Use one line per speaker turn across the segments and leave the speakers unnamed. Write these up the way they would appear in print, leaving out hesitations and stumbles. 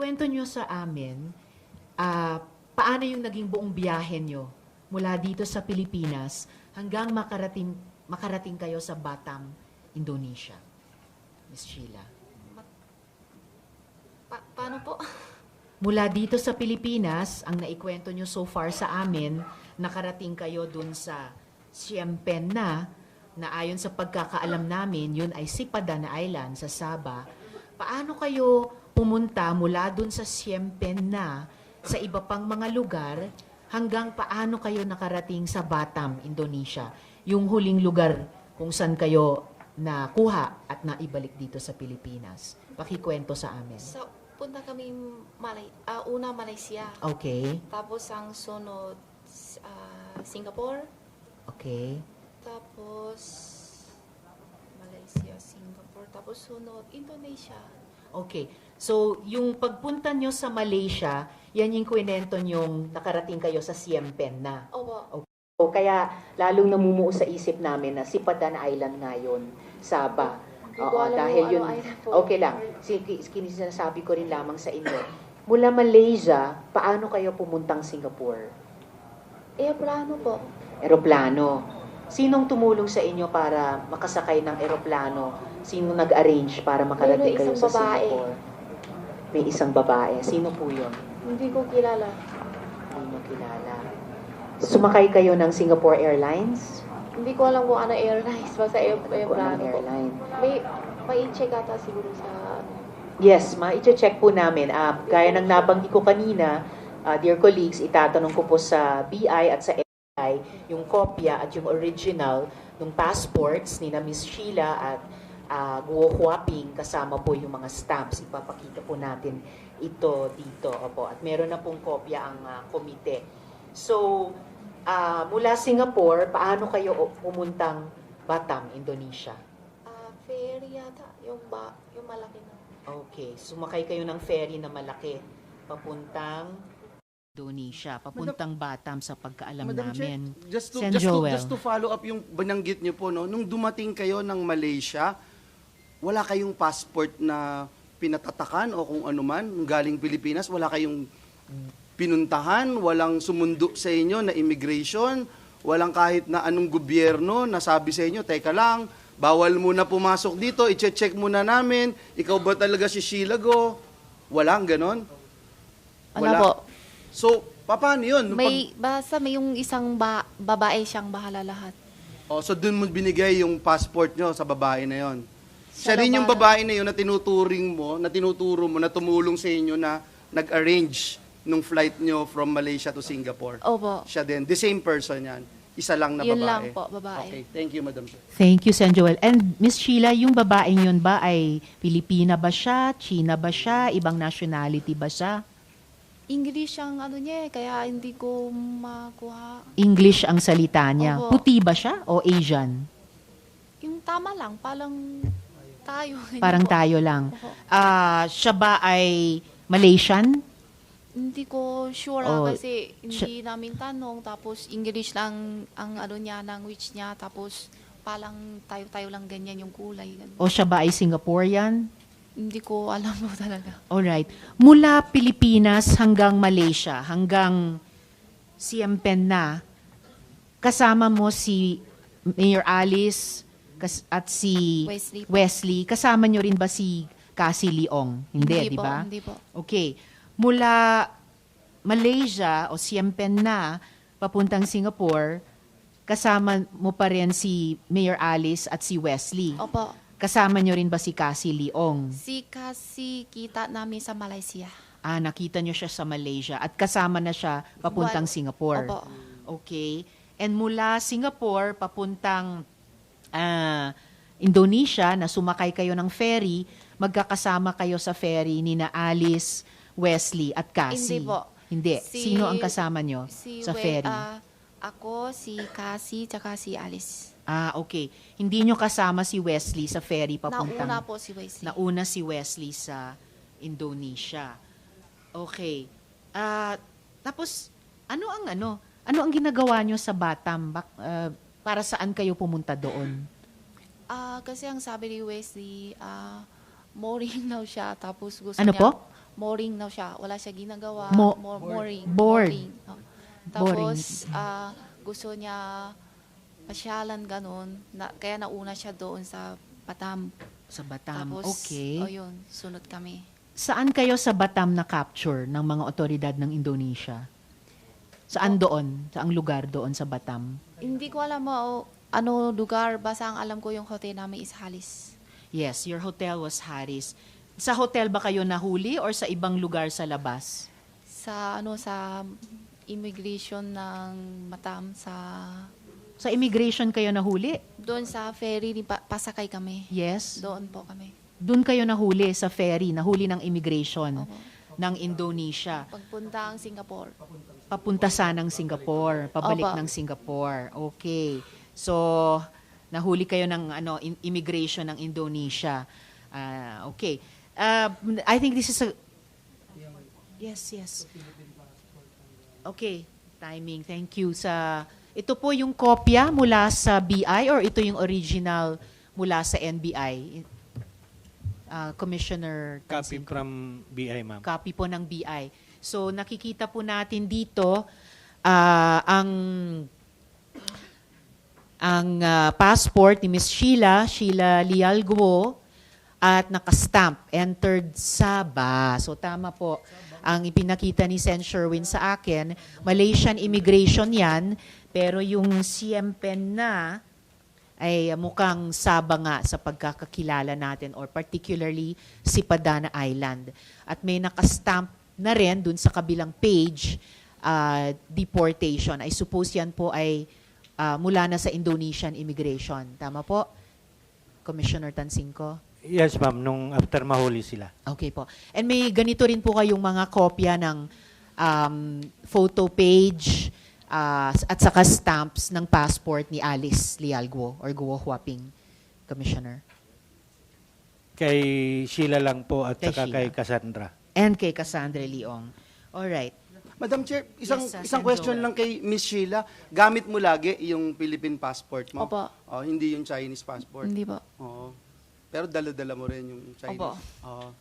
Kwento nyo sa amin, paano yung naging buong biyahe nyo mula dito sa Pilipinas hanggang makarating kayo sa Batam, Indonesia? Miss Sheila.
Paano po?
Mula dito sa Pilipinas, ang naikwento nyo so far sa amin, nakarating kayo dun sa Siem Pen na ayon sa pagkakaalam namin, yun ay Sipadan Island sa Sabah. Paano kayo pumunta mula dun sa Siem Pen na sa iba pang mga lugar hanggang paano kayo nakarating sa Batam, Indonesia? Yung huling lugar kung saan kayo nakuha at naibalik dito sa Pilipinas. Pakikwento sa amin.
So, punta kami una Malaysia.
Okay.
Tapos ang sunod Singapore.
Okay.
Tapos Malaysia, Singapore. Tapos sunod Indonesia.
Okay. So, yung pagpunta nyo sa Malaysia, yan yung kwento nyong nakarating kayo sa Siem Pen na.
Opo.
O kaya lalong namumuo sa isip namin na Sipadan Island ngayon, Sabah.
Hindi ko alam
Dahil
yung
yun,
ano island po.
okay lang. Sinasabi ko rin lamang sa inyo. Mula Malaysia, paano kayo pumuntang Singapore?
Aeroplano po.
Eroplano. Sinong tumulong sa inyo para makasakay ng eroplano? Sinong nag-arrange para makarating kayo
Isang
sa
babae.
Singapore? May isang babae. Sino po yun?
Hindi ko kilala.
Hindi mo kilala. Sumakay kayo ng Singapore Airlines?
Hindi ko alam kung ano airlines. Basta
Kung anong
aeroplano po.
airline?
May i-check ata siguro sa
Yes, ma-check po namin. Gaya ng nabanggit ko kanina, dear colleagues, itatanong ko po sa BI at sa NBI yung kopya at yung original ng passports ni na Miss Sheila at Guo Huaping, kasama po yung mga stamps. Ipapakita po natin ito dito. Opo. At meron na pong kopya ang komite. So, mula Singapore, paano kayo pumuntang Batam, Indonesia?
ferry yata. Yung malaki na.
Okay, sumakay kayo ng ferry na malaki papuntang Indonesia, papuntang Batam sa pagkaalam
Madam Chair,
namin. Sen.
just
Joel.
to follow up yung bananggit niyo po, no? Nung dumating kayo ng Malaysia, wala kayong passport na pinatatakan o kung ano man, nung galing Pilipinas, wala kayong pinuntahan, walang sumundo sa inyo na immigration, walang kahit na anong gobyerno na sabi sa inyo, teka lang, bawal muna pumasok dito, i-check muna namin, ikaw ba talaga si Sheila Go? Walang ganon?
Ano po?
So, paano yun?
Basta may yung isang babae siyang bahala lahat.
So dun mo binigay yung passport nyo sa babae na yon. Siya
Sa
rin yung
babae.
babae na yun na tinuturing mo, na tinuturo mo, na tumulong sa inyo na nag-arrange nung flight nyo from Malaysia to Singapore.
Opo.
Siya din. The same person yan. Isa lang na
Yun
babae.
lang po, babae.
Okay. Thank you, Madam Chair.
Thank you, Sen. Joel. And Miss Sheila, yung babaeng yun ba ay Pilipina ba siya? China ba siya? Ibang nationality ba siya?
English ang ano niya kaya hindi ko makuha.
English ang salita niya.
Opo.
Puti ba siya o Asian?
Yung tama lang, parang tayo.
Parang
Hindi po.
tayo lang.
Opo.
Siya ba ay Malaysian?
Hindi ko sure
Oh,
kasi hindi namin tanong. Tapos English lang ang ano niya, language niya. Tapos parang tayo-tayo lang ganyan yung kulay. Ganun.
O siya ba ay Singaporean?
Hindi ko alam po talaga.
Alright. Mula Pilipinas hanggang Malaysia, hanggang Siem Pen na, kasama mo si Mayor Alice at si
Wesley po.
Wesley. Kasama nyo rin ba si Cassie Leong? Hindi, di
po,
ba?
Hindi po.
Okay. Mula Malaysia o Siem Pen na, papuntang Singapore, kasama mo pa rin si Mayor Alice at si Wesley.
Opo.
Kasama nyo rin ba si Cassie Leong?
Si kasi kita namin sa Malaysia.
Nakita nyo siya sa Malaysia at kasama na siya papuntang Singapore.
Opo.
Okay. And mula Singapore papuntang Indonesia, na sumakay kayo ng ferry, magkakasama kayo sa ferry ni na Alice, Wesley at Cassie.
Hindi po.
Hindi.
Si-
Sino ang kasama nyo sa ferry?
Ako, si Cassie, tsaka si Alice.
Okay. Hindi nyo kasama si Wesley sa ferry papuntang...
Nauna po si Wesley.
Nauna si Wesley sa Indonesia. Okay. Tapos, ano ang ginagawa nyo sa Batam? Para saan kayo pumunta doon?
Kasi ang sabi ni Wesley, boring daw siya. Tapos gusto
Ano
niya...
po?
mooring na siya. Wala siya ginagawa. Mooring.
Bored.
Mooring. Oh. Tapos, gusto niya pasyalan ganun. Kaya nauna siya doon sa Batam.
Sa Batam.
Tapos,
Okay.
yun, sunod kami.
Saan kayo sa Batam na-capture ng mga otoridad ng Indonesia? Saan doon? Saang lugar doon sa Batam?
Hindi ko alam ano lugar. Basta ang alam ko yung hotel namin is Halis.
Yes, your hotel was Harris. Sa hotel ba kayo nahuli or sa ibang lugar sa labas?
Sa immigration ng Batam
Sa immigration kayo nahuli?
doon sa ferry pasakay kami.
Yes.
Doon po kami.
Doon kayo nahuli sa ferry, nahuli ng immigration
Opo.
ng Indonesia.
Pagpunta ang Singapore.
Papunta sanang Singapore, pabalik
Opo.
ng Singapore. Okay. So, nahuli kayo ng immigration ng Indonesia. Okay. I think this is a... Yes. Okay. Timing. Thank you. Ito po yung kopya mula sa BI or ito yung original mula sa NBI? Commissioner
Copy
Tansin.
from BI, ma'am.
Copy po ng BI. So nakikita po natin dito ang passport ni Miss Sheila Lialguo at nakastamp, entered Sabah. So tama po ang ipinakita ni Sen Sherwin sa akin. Malaysian immigration yan, pero yung Siempen na ay mukhang Sabah nga sa pagkakakilala natin or particularly Sipadana Island. At may nakastamp na rin dun sa kabilang page, deportation. I suppose yan po ay mula na sa Indonesian immigration. Tama po, Commissioner Tansingco?
Yes, ma'am. Nung after mahuli sila.
Okay po. And may ganito rin po kayong mga kopya ng photo page at saka stamps ng passport ni Alice Lialguo or Guo Huaping, Commissioner.
Kay Sheila lang po at
Kay
saka
Sheila.
kay Cassandra.
And kay Cassandra Leong. All right.
Madam Chair, isang
Yes,
isang
Sen.
question
Joel.
lang kay Miss Sheila. Gamit mo lagi yung Philippine passport mo?
Opo.
Oh, hindi yung Chinese passport.
Hindi po.
Oo. Pero dala-dala mo rin yung Chinese.
Opo.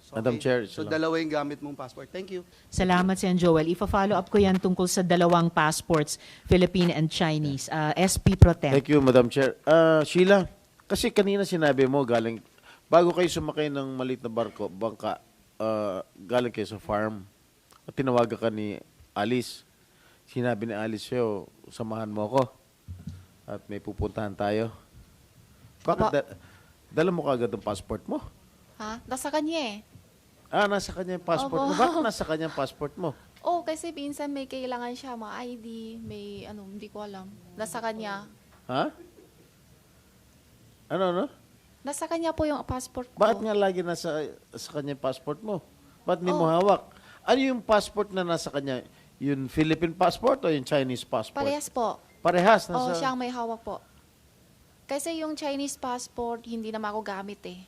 So,
Madam Chair,
So,
isa lang.
dalawa yung gamit mong passport. Thank you.
Salamat, Sen. Joel. Ifa-follow up ko yan tungkol sa dalawang passports, Philippine and Chinese. SP Pro Tem.
Thank you, Madam Chair. Sheila, kasi kanina sinabi mo bago kayo sumakay ng maliit na bangka, galing kayo sa farm, at tinawagan ka ni Alice. Sinabi ni Alice sa'yo, samahan mo ako at may pupuntahan tayo. Bakit dala mo kagad ang passport mo?
Ha? Nasa kanya eh.
Nasa kanya yung passport mo.
Opo.
Bakit nasa kanya yung passport mo?
Kasi minsan may kailangan siya, mga ID, may hindi ko alam. Nasa kanya.
Ha? Ano?
Nasa kanya po yung passport ko.
Bakit nga lagi nasa sa kanya yung passport mo? Bakit hindi mo hawak? Ano yung passport na nasa kanya? Yung Philippine passport o yung Chinese passport?
Parehas po.
Parehas.
Siya ang may hawak po. Kasi yung Chinese passport, hindi naman ako gamit eh.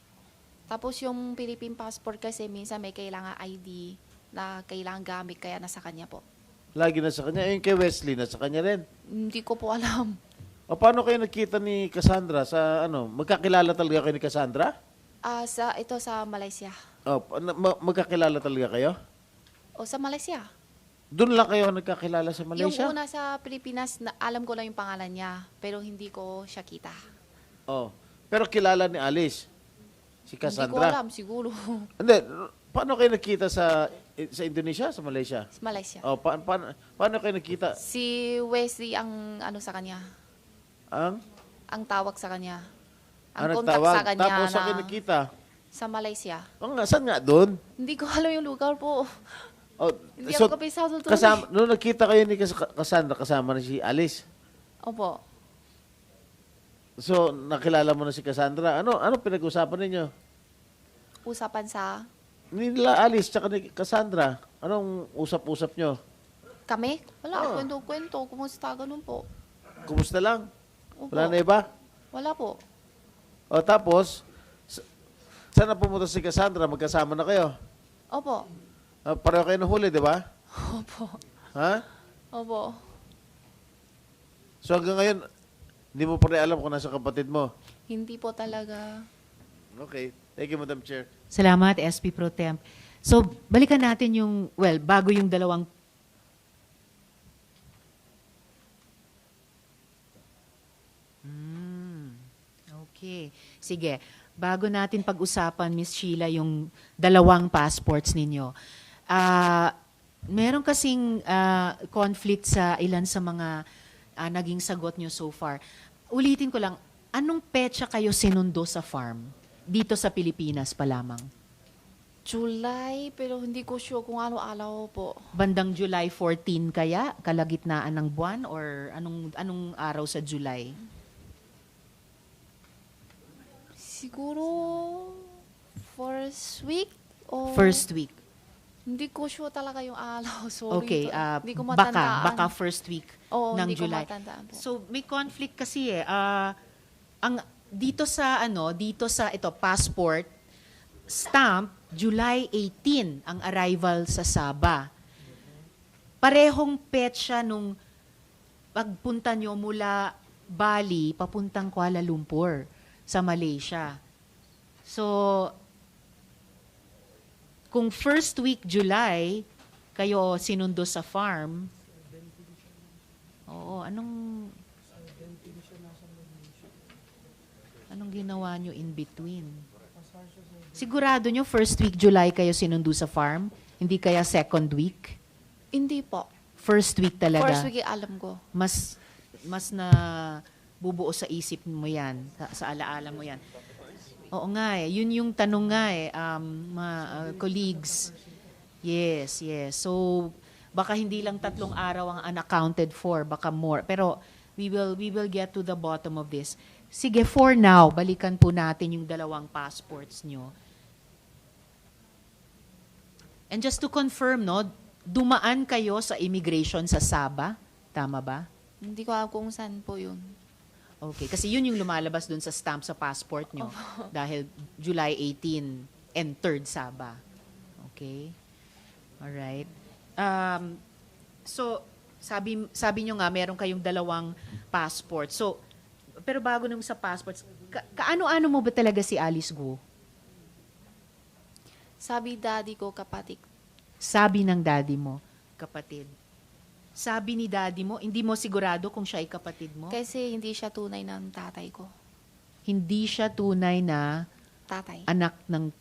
Tapos yung Philippine passport kasi minsan may kailangan ID na kailangan gamit kaya nasa kanya po.
Lagi nasa kanya. Yung kay Wesley, nasa kanya rin.
Hindi ko po alam.
O paano kayo nakita ni Cassandra sa magkakilala talaga kayo ni Cassandra?
Ito sa Malaysia.
Magkakilala talaga kayo?
O sa Malaysia.
Doon lang kayo nagkakilala sa Malaysia?
Yung una sa Pilipinas, alam ko lang yung pangalan niya, pero hindi ko siya kita.
Pero kilala ni Alice? Si
Hindi ko
Cassandra?
alam, siguro.
Hindi. Paano kayo nakita sa Indonesia, sa Malaysia?
Sa Malaysia.
Paano kayo nakita?
Si Wesley ang sa kanya. Ang tawag sa kanya. Ang contact
tawag?
sa kanya
Tapos sa kayo nakita?
sa Malaysia.
Saan nga doon?
Hindi ko alam yung lugar po. Hindi
so,
ako kapisado doon.
nung nakita kayo ni Cassandra, kasama na si Alice.
Opo.
So, nakilala mo na si Cassandra. Ano pinag-usapan ninyo?
Usapan sa
Nila Alice tsaka ni Cassandra. Anong usap-usap nyo?
kami? Wala, kwento-kwento. Kumusta? Ganun po.
Kumusta lang?
Opo.
Wala na iba?
Wala po.
Tapos, saan na pumunta si Cassandra? Magkasama na kayo?
Opo.
Pareho kayo nahuli, di ba?
Opo.
Ha?
Opo.
So hanggang ngayon, hindi mo pa rin alam kung nasa kapatid mo.
Hindi po talaga.
Okay. Thank you, Madam Chair.
Salamat, SP Pro Temp. So, balikan natin yung, well, bago yung dalawang Okay. Sige. Bago natin pag-usapan, Miss Sheila, yung dalawang passports ninyo. Meron kasing conflict sa ilan sa mga naging sagot nyo so far. Ulitin ko lang, anong petsa kayo sinundo sa farm? Dito sa Pilipinas pa lamang.
July, pero hindi ko sure kung ano-alaw po.
Bandang July 14 kaya? Kalagitnaan ng buwan? Or anong araw sa July?
Siguro first week o
First week.
hindi ko sure talaga yung alaw. Sorry.
Okay,
hindi ko matandaan.
baka first week
Oo,
ng
hindi ko
July.
matandaan po.
So may conflict kasi ang dito sa ito passport stamp July 18 ang arrival sa Sabah. Parehong petsa nung pagpunta nyo mula Bali papuntang Kuala Lumpur sa Malaysia. So kung first week July, kayo sinundo sa farm, oo, anong ginawa nyo in between? Sigurado nyo first week July kayo sinundo sa farm? Hindi kaya second week?
Hindi po.
First week talaga?
First week alam ko.
Mas na bubuo sa isip mo yan, sa alaala mo yan. Oo nga eh. Yun yung tanong nga eh, colleagues. Yes. So, baka hindi lang 3 araw ang unaccounted for, baka more. Pero, we will get to the bottom of this. Sige, for now, balikan po natin yung dalawang passports nyo. And just to confirm, no, dumaan kayo sa immigration sa Sabah? Tama ba?
Hindi ko alam kung saan po yun.
Okay, kasi yun yung lumalabas dun sa stamp sa passport nyo. Dahil July 18, entered Sabah. Okay? Alright. So, sabi nyo nga, meron kayong dalawang passport. So, pero bago nung sa passports, kaano-ano mo ba talaga si Alice Guo?
Sabi daddy ko, kapatid.
Sabi ng daddy mo, kapatid. Sabi ni daddy mo, hindi mo sigurado kung siya ay kapatid mo?
Kasi hindi siya tunay ng tatay ko.
Hindi siya tunay na
Tatay.
anak ng...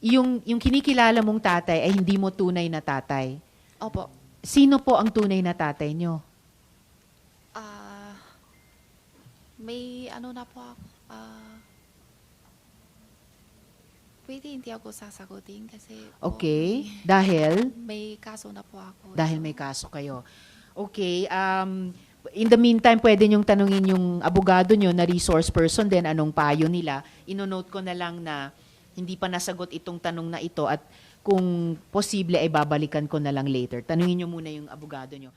Yung kinikilala mong tatay ay hindi mo tunay na tatay.
Opo.
Sino po ang tunay na tatay nyo?
May ano na po ako. Pwede hindi ako sasagutin kasi
Okay. Dahil?
may kaso na po ako.
Dahil may kaso kayo. Okay. In the meantime, pwede nyong tanungin yung abogado nyo na resource person din, anong payo nila. Inonote ko na lang na hindi pa nasagot itong tanong na ito at kung posible ay babalikan ko na lang later. Tanungin nyo muna yung abogado nyo.